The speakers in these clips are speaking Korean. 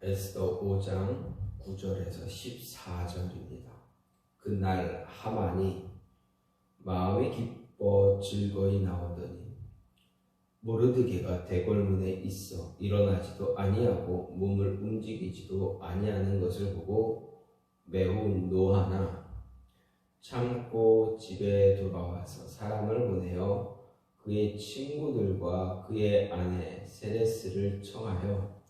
에스더 5장 9절에서 14절입니다. 그날 하만이 마음이 기뻐 즐거이 나오더니 모르드게가 대궐문에 있어 일어나지도 아니하고 몸을 움직이지도 아니하는 것을 보고 매우 노하나 참고 집에 돌아와서 사람을 보내어 그의 친구들과 그의 아내 세레스를 청하여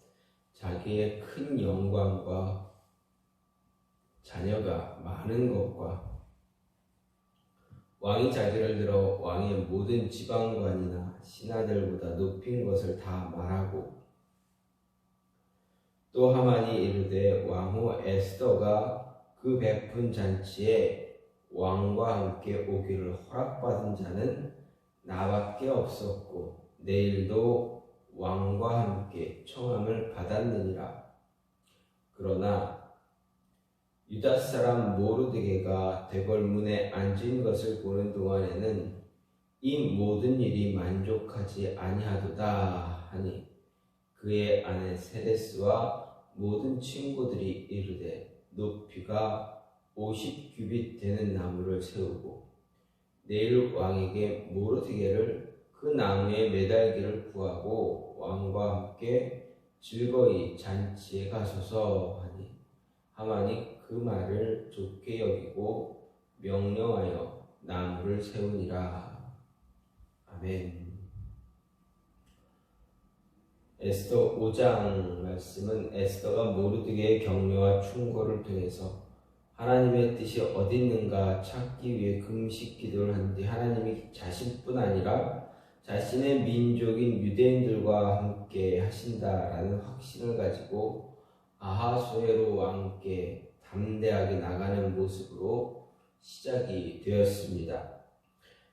자기의 큰 영광과 자녀가 많은 것과 왕이 자기를 들어 왕의 모든 지방관이나 신하들보다 높인 것을 다 말하고, 또 하만이 이르되 왕후 에스더가 그 베푼 잔치에 왕과 함께 오기를 허락받은 자는 나밖에 없었고 내일도 왕과 함께 청함을 받았느니라. 그러나 유다 사람 모르드게가 대궐문에 앉은 것을 보는 동안에는 이 모든 일이 만족하지 아니하도다 하니 그의 아내 세레스와 모든 친구들이 이르되 높이가 50규빗 되는 나무를 세우고 내일 왕에게 모르드게를 그 나무에 매달기를 구하고 왕과 함께 즐거이 잔치에 가소서 하니 하만이 그 말을 좋게 여기고 명령하여 나무를 세우니라. 아멘. 에스더 5장 말씀은 에스더가 모르드게의 격려와 충고를 통해서 하나님의 뜻이 어디 있는가 찾기 위해 금식 기도를 한 뒤 하나님이 자신뿐 아니라 자신의 민족인 유대인들과 함께 하신다라는 확신을 가지고 아하수에로 왕께 담대하게 나가는 모습으로 시작이 되었습니다.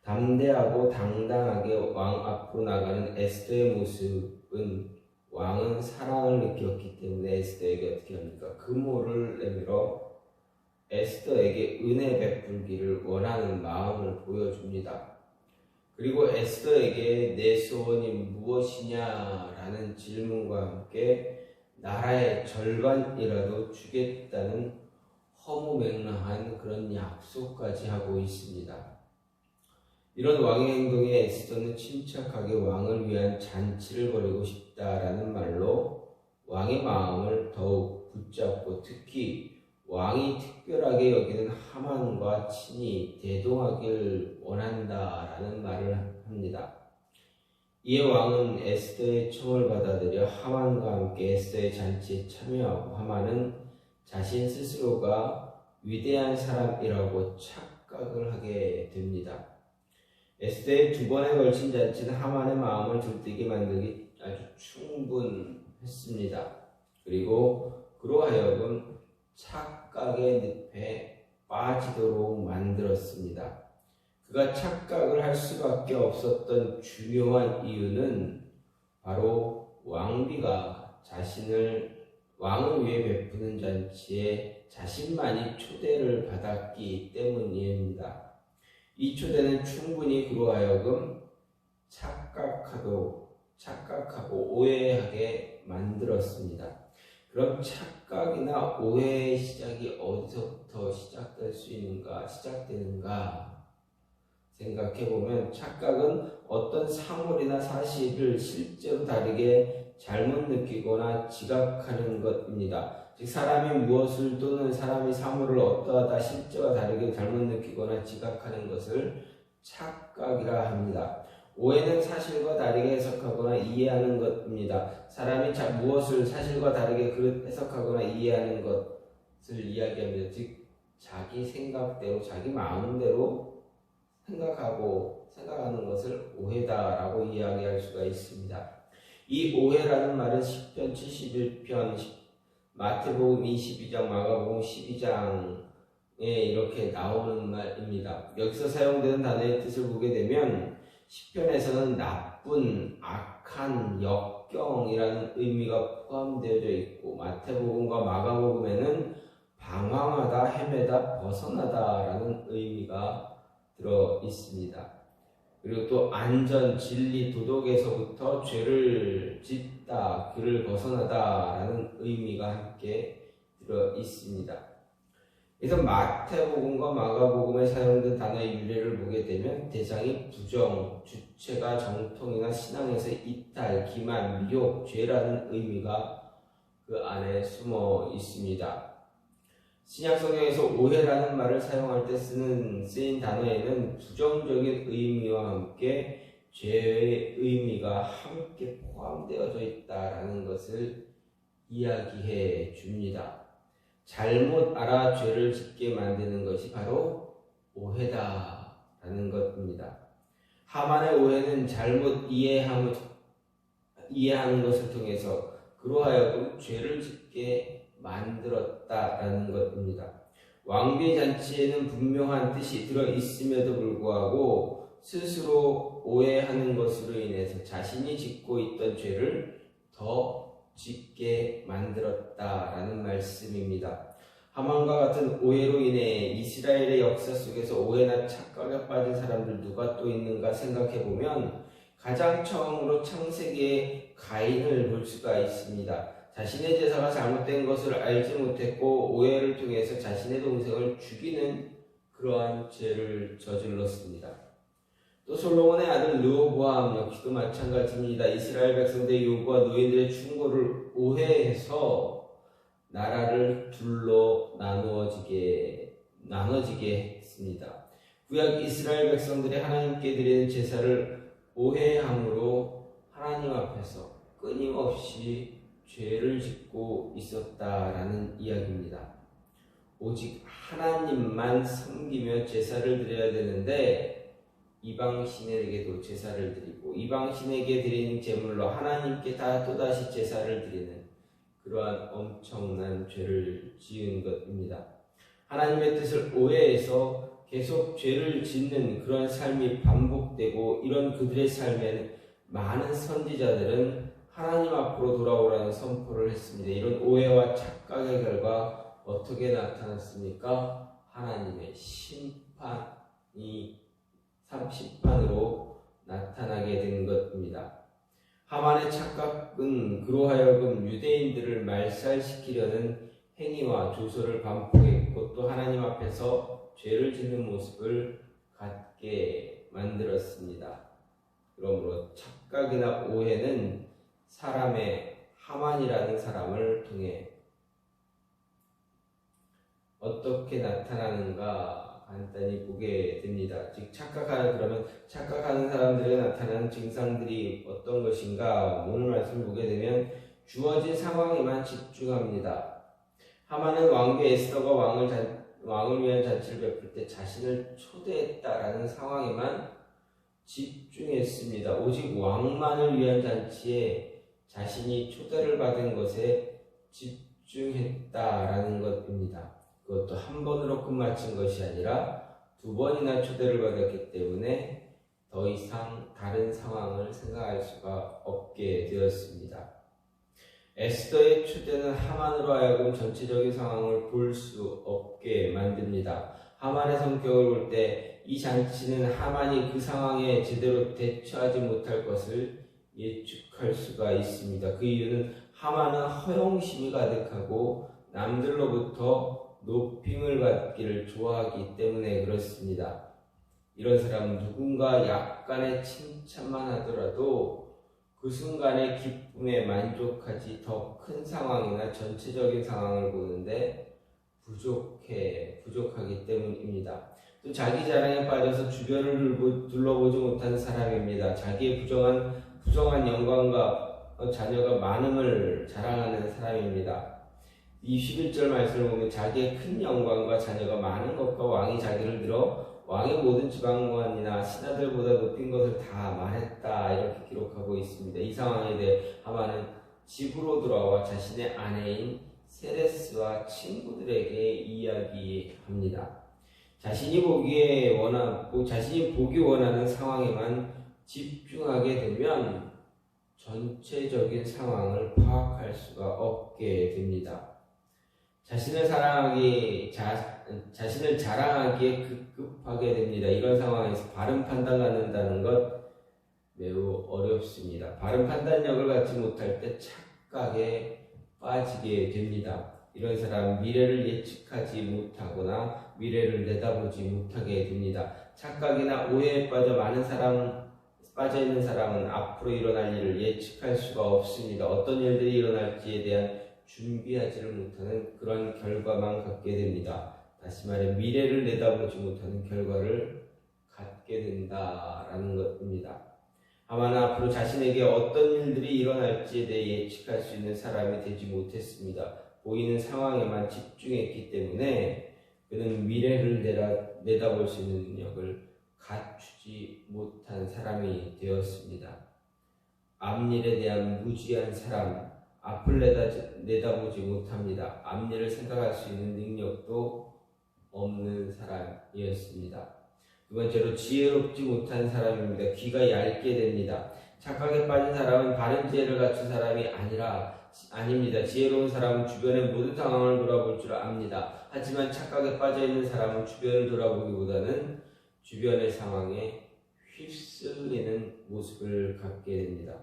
담대하고 당당하게 왕 앞으로 나가는 에스더의 모습은 왕은 사랑을 느꼈기 때문에 에스더에게 어떻게 합니까? 금호를 내밀어 에스더에게 은혜 베풀기를 원하는 마음을 보여줍니다. 그리고 에스더에게 내 소원이 무엇이냐라는 질문과 함께 나라의 절반이라도 주겠다는 허무맹랑한 그런 약속까지 하고 있습니다. 이런 왕의 행동에 에스더는 침착하게 왕을 위한 잔치를 벌이고 싶다라는 말로 왕의 마음을 더욱 붙잡고 특히 왕이 특별하게 여기는 하만과 친히 대동하길 원한다라는 말을 합니다. 이에 왕은 에스더의 청을 받아들여 하만과 함께 에스더의 잔치에 참여하고 하만은 자신 스스로가 위대한 사람이라고 착각을 하게 됩니다. 에스더의 두 번에 걸친 잔치는 하만의 마음을 들뜨게 만들기 아주 충분했습니다. 그리고 그로 하여금 착각의 늪에 빠지도록 만들었습니다. 그가 착각을 할 수밖에 없었던 중요한 이유는 바로 왕비가 자신을 왕을 위해 베푸는 잔치에 자신만이 초대를 받았기 때문입니다. 이 초대는 충분히 그로 하여금 착각하고 오해하게 만들었습니다. 그럼 착각이나 오해의 시작이 어디서부터 시작되는가 생각해보면 착각은 어떤 사물이나 사실을 실제로 다르게 잘못 느끼거나 지각하는 것입니다. 즉 사람이 무엇을 또는 사람이 사물을 어떠하다 실제와 다르게 잘못 느끼거나 지각하는 것을 착각이라 합니다. 오해는 사실과 다르게 해석하거나 이해하는 것입니다. 사람이 무엇을 사실과 다르게 해석하거나 이해하는 것을 이야기합니다. 즉 자기 생각대로 자기 마음대로 생각하는 것을 오해다라고 이야기할 수가 있습니다. 이 오해라는 말은 시편 71편, 마태복음 22장, 마가복음 12장에 이렇게 나오는 말입니다. 여기서 사용되는 단어의 뜻을 보게 되면 시편에서는 나쁜, 악한, 역경이라는 의미가 포함되어져 있고 마태복음과 마가복음에는 방황하다, 헤매다, 벗어나다라는 의미가 들어 있습니다. 그리고 또 안전, 진리, 도덕에서부터 죄를 짓다 있다, 그를 벗어나다라는 의미가 함께 들어 있습니다. 그래서 마태복음과 마가복음에 사용된 단어의 유래를 보게 되면 대상이 부정, 주체가 정통이나 신앙에서 이탈, 기만, 미혹, 죄라는 의미가 그 안에 숨어 있습니다. 신약성경에서 오해라는 말을 사용할 때 쓰인 단어에는 부정적인 의미와 함께 죄의 의미가 함께 포함되어져 있다라는 것을 이야기해 줍니다. 잘못 알아 죄를 짓게 만드는 것이 바로 오해다라는 것입니다. 하만의 오해는 잘못 이해하는 것을 통해서 그로 하여금 죄를 짓게 만들었다라는 것입니다. 왕비의 잔치에는 분명한 뜻이 들어있음에도 불구하고 스스로 오해하는 것으로 인해서 자신이 짓고 있던 죄를 더 짓게 만들었다라는 말씀입니다. 하만과 같은 오해로 인해 이스라엘의 역사 속에서 오해나 착각에 빠진 사람들 누가 또 있는가 생각해보면 가장 처음으로 창세기의 가인을 볼 수가 있습니다. 자신의 제사가 잘못된 것을 알지 못했고 오해를 통해서 자신의 동생을 죽이는 그러한 죄를 저질렀습니다. 또 솔로몬의 아들 르호보암 역시도 마찬가지입니다. 이스라엘 백성들의 요구와 노예들의 충고를 오해해서 나라를 둘로 나눠지게 했습니다. 구약 이스라엘 백성들이 하나님께 드리는 제사를 오해함으로 하나님 앞에서 끊임없이 죄를 짓고 있었다라는 이야기입니다. 오직 하나님만 섬기며 제사를 드려야 되는데 이방신에게도 제사를 드리고 이방신에게 드리는 제물로 하나님께 또다시 제사를 드리는 그러한 엄청난 죄를 지은 것입니다. 하나님의 뜻을 오해해서 계속 죄를 짓는 그러한 삶이 반복되고 이런 그들의 삶에는 많은 선지자들은 하나님 앞으로 돌아오라는 선포를 했습니다. 이런 오해와 착각의 결과 어떻게 나타났습니까? 하나님의 심판으로 나타나게 된 것입니다. 하만의 착각은 그로 하여금 유대인들을 말살시키려는 행위와 조소를 반복했고 또 하나님 앞에서 죄를 짓는 모습을 갖게 만들었습니다. 그러므로 착각이나 오해는 사람의 하만이라는 사람을 통해 어떻게 나타나는가 간단히 보게 됩니다. 즉 착각하는 사람들에게 나타나는 증상들이 어떤 것인가 오늘 말씀을 보게 되면 주어진 상황에만 집중합니다. 하만은 왕비 에스더가 왕을 위한 잔치를 베풀 때 자신을 초대했다라는 상황에만 집중했습니다. 오직 왕만을 위한 잔치에 자신이 초대를 받은 것에 집중했다라는 것입니다. 그것도 한 번으로 끝마친 것이 아니라 2번이나 초대를 받았기 때문에 더 이상 다른 상황을 생각할 수가 없게 되었습니다. 에스더의 초대는 하만으로 하여금 전체적인 상황을 볼 수 없게 만듭니다. 하만의 성격을 볼 때 이 잔치는 하만이 그 상황에 제대로 대처하지 못할 것을 예측할 수가 있습니다. 그 이유는 하만은 허영심이 가득하고 남들로부터 높임을 받기를 좋아하기 때문에 그렇습니다. 이런 사람은 누군가 약간의 칭찬만 하더라도 그 순간의 기쁨에 만족하지 더 큰 상황이나 전체적인 상황을 보는데 부족하기 때문입니다. 또 자기 자랑에 빠져서 주변을 둘러보지 못하는 사람입니다. 자기의 부정한 영광과 자녀가 많음을 자랑하는 사람입니다. 이 11절 말씀을 보면 자기의 큰 영광과 자녀가 많은 것과 왕이 자기를 들어 왕의 모든 지방관이나 신하들보다 높인 것을 다 말했다 이렇게 기록하고 있습니다. 이 상황에 대해 하만은 집으로 돌아와 자신의 아내인 세레스와 친구들에게 이야기합니다. 자신이 보기 원하는 상황에만 집중하게 되면 전체적인 상황을 파악할 수가 없게 됩니다. 자신을 자랑하기에 급급하게 됩니다. 이런 상황에서 바른 판단을 갖는다는 것 매우 어렵습니다. 바른 판단력을 갖지 못할 때 착각에 빠지게 됩니다. 이런 사람은 미래를 예측하지 못하거나 미래를 내다보지 못하게 됩니다. 착각이나 오해에 빠져 있는 사람은 앞으로 일어날 일을 예측할 수가 없습니다. 어떤 일들이 일어날지에 대한 준비하지를 못하는 그런 결과만 갖게 됩니다. 다시 말해 미래를 내다보지 못하는 결과를 갖게 된다라는 것입니다. 하만은 앞으로 자신에게 어떤 일들이 일어날지에 대해 예측할 수 있는 사람이 되지 못했습니다. 보이는 상황에만 집중했기 때문에 그는 미래를 내다볼 수 있는 능력을 갖추지 못한 사람이 되었습니다. 앞일에 대한 무지한 사람, 앞을 내다보지 못합니다. 앞일을 생각할 수 있는 능력도 없는 사람이었습니다. 두 번째로 지혜롭지 못한 사람입니다. 귀가 얇게 됩니다. 착각에 빠진 사람은 바른 지혜를 갖춘 사람이 아닙니다. 지혜로운 사람은 주변의 모든 상황을 돌아볼 줄 압니다. 하지만 착각에 빠져 있는 사람은 주변을 돌아보기보다는 주변의 상황에 휩쓸리는 모습을 갖게 됩니다.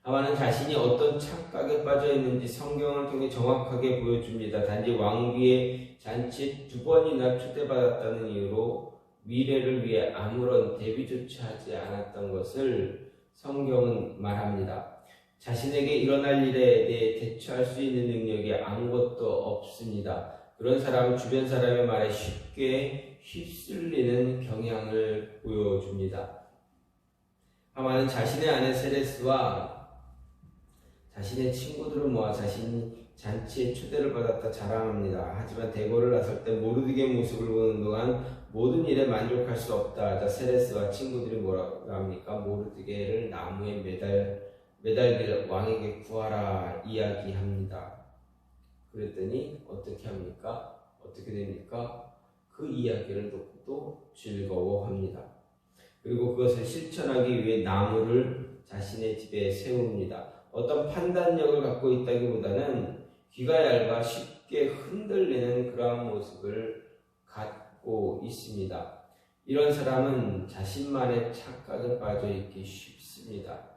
하만은 자신이 어떤 착각에 빠져 있는지 성경을 통해 정확하게 보여줍니다. 단지 왕비의 잔치에 2번이나 초대받았다는 이유로 미래를 위해 아무런 대비조차 하지 않았던 것을 성경은 말합니다. 자신에게 일어날 일에 대해 대처할 수 있는 능력이 아무것도 없습니다. 그런 사람은 주변 사람의 말에 쉽게 휩쓸리는 경향을 보여줍니다. 하만은 자신의 아내 세레스와 자신의 친구들을 모아 자신이 잔치에 초대를 받았다 자랑합니다. 하지만 대궐을 나설 때 모르드게의 모습을 보는 동안 모든 일에 만족할 수 없다 하자 세레스와 친구들이 뭐라고 합니까? 모르드게를 나무에 매달길 왕에게 구하라 이야기합니다. 그랬더니 어떻게 합니까? 어떻게 됩니까? 그 이야기를 듣고 즐거워합니다. 그리고 그것을 실천하기 위해 나무를 자신의 집에 세웁니다. 어떤 판단력을 갖고 있다기보다는 귀가 얇아 쉽게 흔들리는 그러한 모습을 갖고 있습니다. 이런 사람은 자신만의 착각에 빠져 있기 쉽습니다.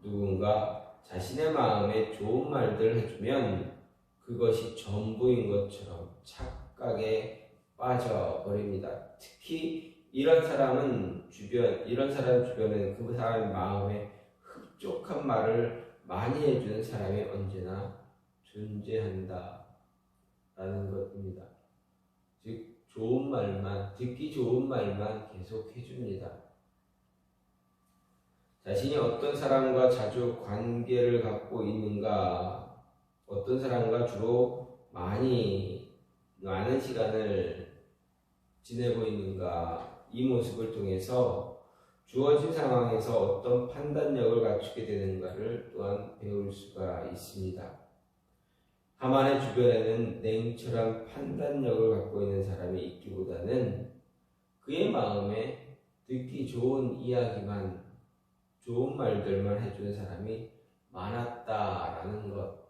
누군가 자신의 마음에 좋은 말들을 해주면 그것이 전부인 것처럼 착각에 빠져버립니다. 특히 이런 사람 주변은 그 사람의 마음에 흡족한 말을 많이 해주는 사람이 언제나 존재한다 라는 것입니다. 즉 듣기 좋은 말만 계속 해줍니다. 자신이 어떤 사람과 자주 관계를 갖고 있는가, 어떤 사람과 주로 많은 시간을 지내고 있는가, 이 모습을 통해서 주어진 상황에서 어떤 판단력을 갖추게 되는가를 또한 배울 수가 있습니다. 하만의 주변에는 냉철한 판단력을 갖고 있는 사람이 있기보다는 그의 마음에 듣기 좋은 이야기만, 좋은 말들만 해주는 사람이 많았다라는 것.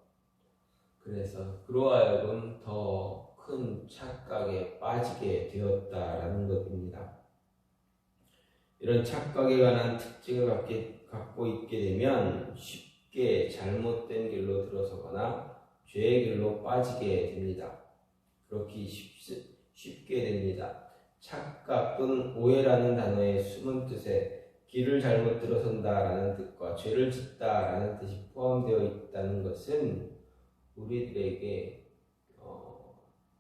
그래서 그로 하여금 더 큰 착각에 빠지게 되었다라는 것입니다. 이런 착각에 관한 특징을 갖고 있게 되면 쉽게 잘못된 길로 들어서거나 죄의 길로 빠지게 됩니다. 그렇게 쉽게 됩니다. 착각 또는 오해라는 단어의 숨은 뜻에 길을 잘못 들어선다라는 뜻과 죄를 짓다라는 뜻이 포함되어 있다는 것은 우리들에게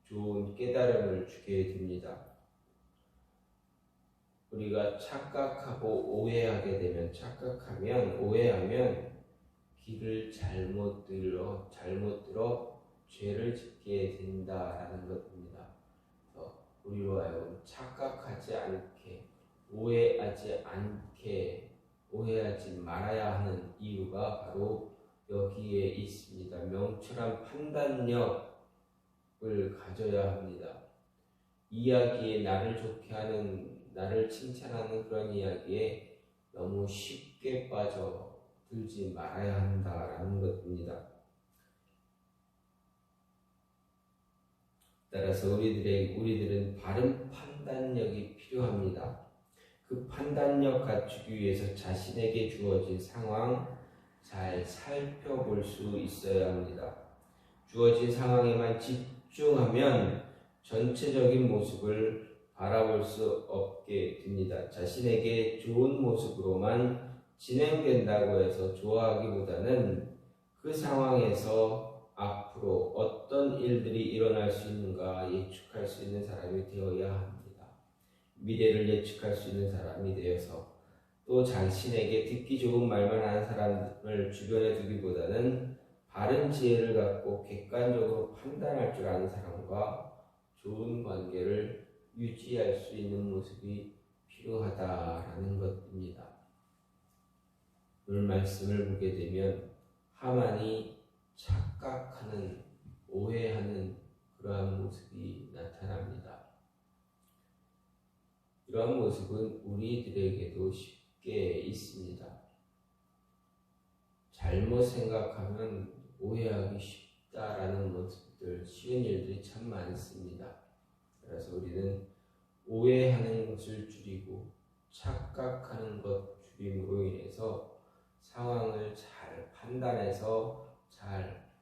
좋은 깨달음을 주게 됩니다. 우리가 오해하면 길을 잘못 들어 죄를 짓게 된다라는 것입니다. 우리로 하여금 착각하지 않게, 오해하지 말아야 하는 이유가 바로 여기에 있습니다. 명철한 판단력을 가져야 합니다. 이야기에 나를 좋게 하는, 나를 칭찬하는 그런 이야기에 너무 쉽게 빠져들지 말아야 한다라는 것입니다. 따라서 우리들은 바른 판단력이 필요합니다. 그 판단력 갖추기 위해서 자신에게 주어진 상황 잘 살펴볼 수 있어야 합니다. 주어진 상황에만 집중하면 전체적인 모습을 바라볼 수 없게 됩니다. 자신에게 좋은 모습으로만 진행된다고 해서 좋아하기보다는 그 상황에서 앞으로 어떤 일들이 일어날 수 있는가 예측할 수 있는 사람이 되어야 합니다. 미래를 예측할 수 있는 사람이 되어서 또 자신에게 듣기 좋은 말만 하는 사람을 주변에 두기보다는 바른 지혜를 갖고 객관적으로 판단할 줄 아는 사람과 좋은 관계를 유지할 수 있는 모습이 필요하다라는 것입니다. 오늘 말씀을 보게 되면 하만이 착각하는, 오해하는 그러한 모습이 나타납니다. 이러한 모습은 우리들에게도 쉽게 있습니다. 잘못 생각하면 오해하기 쉽다라는 모습들, 쉬운 일들이 참 많습니다. 그래서 우리는 오해하는 것을 줄이고 착각하는 것 줄임으로 인해서 상황을 잘 판단해서 잘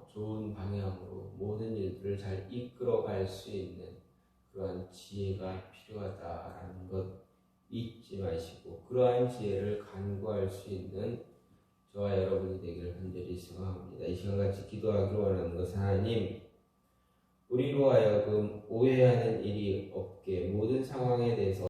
좋은 방향으로 모든 일들을 잘 이끌어갈 수 있는 그러한 지혜가 필요하다라는 것 잊지 마시고 그러한 지혜를 간구할 수 있는 저와 여러분이 되기를 간절히 소망합니다. 이 시간같이 기도하기로 원하는 것은 하나님, 우리로 하여금 오해하는 일이 없게 모든 상황에 대해서